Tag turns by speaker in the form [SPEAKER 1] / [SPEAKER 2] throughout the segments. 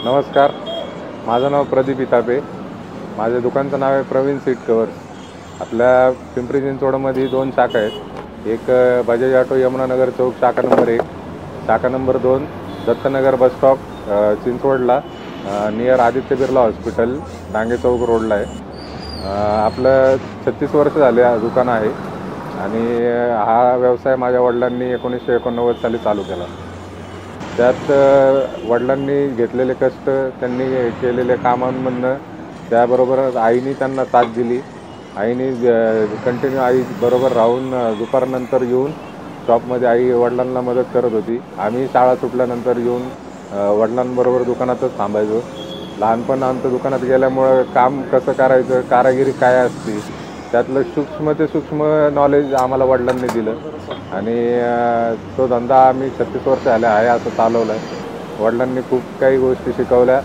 [SPEAKER 1] नमस्कार, माझं नाव प्रदीप इतापे. माझ्या दुकानचं नाव आहे प्रवीण सीट कवर्स. आपल्या पिंपरी चिंचवडमध्ये 2 शाखा आहेत. एक बजाज ऑटो यमुनानगर चौक शाखा नंबर 1, शाखा नंबर 2 दत्तनगर बस स्टॉप चिंचवडला नियर आदित्य बिर्ला हॉस्पिटल डांगे चौक रोडला आहे. आपलं 36 वर्ष झाले दुकान आहे आणि हा व्यवसाय माझ्या वडिलांनी 1989 साली चालू केला. त्यात वडिलांनी घेतलेले कष्ट, त्यांनी केलेले कामांमधनं, त्याबरोबर आईने त्यांना साथ दिली. आईने कंटिन्यू आईबरोबर राहून दुपारनंतर येऊन शॉपमध्ये आई वडिलांना मदत करत होती. आम्ही शाळा सुटल्यानंतर येऊन वडिलांबरोबर दुकानातच थांबायचो. लहानपण आमचं दुकानात गेल्यामुळं काम कसं करायचं, कारागिरी काय असते, त्यातलं सूक्ष्म ते सूक्ष्म नॉलेज आम्हाला वडिलांनी दिलं आणि तो धंदा आम्ही 36 वर्ष झाले आहे असं चालवलं आहे. वडिलांनी खूप काही गोष्टी शिकवल्या.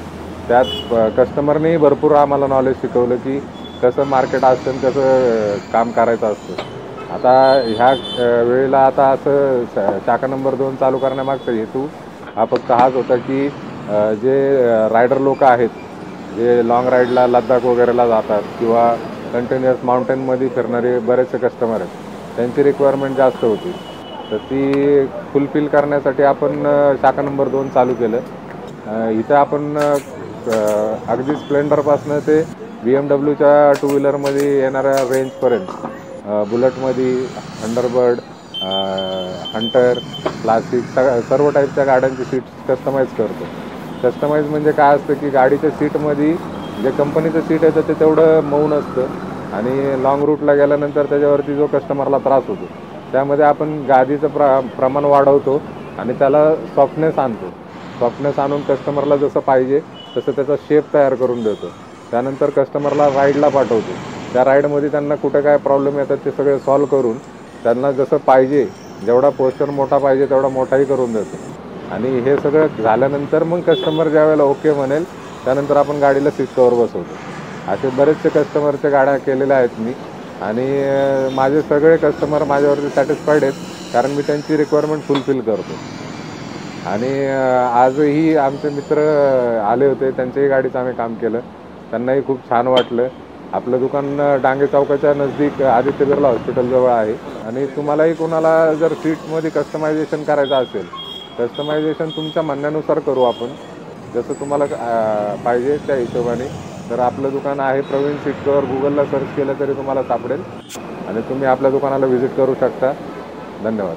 [SPEAKER 1] त्यात कस्टमरनेही भरपूर आम्हाला नॉलेज शिकवलं की कसं मार्केट असतं, कसं काम करायचं असतं. आता ह्या वेळेला आता असं शाखा नंबर 2 चालू करण्यामागचा हेतू हा फक्त हाच होता की जे रायडर लोक आहेत, जे लाँग राईडला लद्दाख वगैरेला जातात किंवा कंटिन्युअस माउंटेनमध्ये फिरणारे बरेचसे कस्टमर आहेत, त्यांची रिक्वायरमेंट जास्त होती. तर ती फुलफिल करण्यासाठी आपण शाखा नंबर 2 चालू केलं. इथं आपण अगदी स्प्लेंडरपासनं ते BMW टू व्हीलरमध्ये येणाऱ्या रेंजपर्यंत, बुलेटमध्ये, थंडरबर्ड, हंटर, क्लासिक सर्व टाईपच्या गाड्यांची सीट्स कस्टमाइज करतो. कस्टमाइज म्हणजे काय असतं की गाडीच्या सीटमध्ये जे कंपनीचं सीट येतं ते तेवढं मऊ नसतं आणि लाँग रूटला गेल्यानंतर त्याच्यावरती जो कस्टमरला त्रास होतो, त्यामध्ये आपण गादीचं प्रमाण वाढवतो आणि त्याला सॉफ्टनेस आणतो. सॉफ्टनेस आणून कस्टमरला जसं पाहिजे तसं त्याचा शेप तयार करून देतो. त्यानंतर कस्टमरला राईडला पाठवतो. त्या राईडमध्ये त्यांना कुठे काय प्रॉब्लेम येतात ते सगळे सॉल्व करून त्यांना जसं पाहिजे, जेवढा पोस्चर मोठा पाहिजे तेवढा मोठाही करून देतो. आणि हे सगळं झाल्यानंतर मग कस्टमर ज्या वेळेला ओके म्हणेल त्यानंतर आपण गाडीला सीट कवर बसवतो. असे बरेचसे कस्टमरच्या गाड्या केलेल्या आहेत मी आणि माझे सगळे कस्टमर माझ्यावरती सॅटिस्फाईड आहेत, कारण मी त्यांची रिक्वायरमेंट फुलफिल करतो. आणि आजही आमचे मित्र आले होते, त्यांच्याही गाडीचं आम्ही काम केलं, त्यांनाही खूप छान वाटलं. आपलं दुकान डांगे चौकाच्या नजदीक आदित्य बिर्ला हॉस्पिटलजवळ आहे. आणि तुम्हालाही कोणाला जर सीटमध्ये कस्टमायझेशन करायचं असेल, कस्टमायझेशन तुमच्या म्हणण्यानुसार करू आपण, जसं तुम्हाला पाहिजे त्या हिशोबाने. तर आपलं दुकान आहे प्रवीण सीट कवर. गुगलला सर्च केलं तरी तुम्हाला सापडेल आणि तुम्ही आपल्या दुकानाला व्हिजिट करू शकता. धन्यवाद.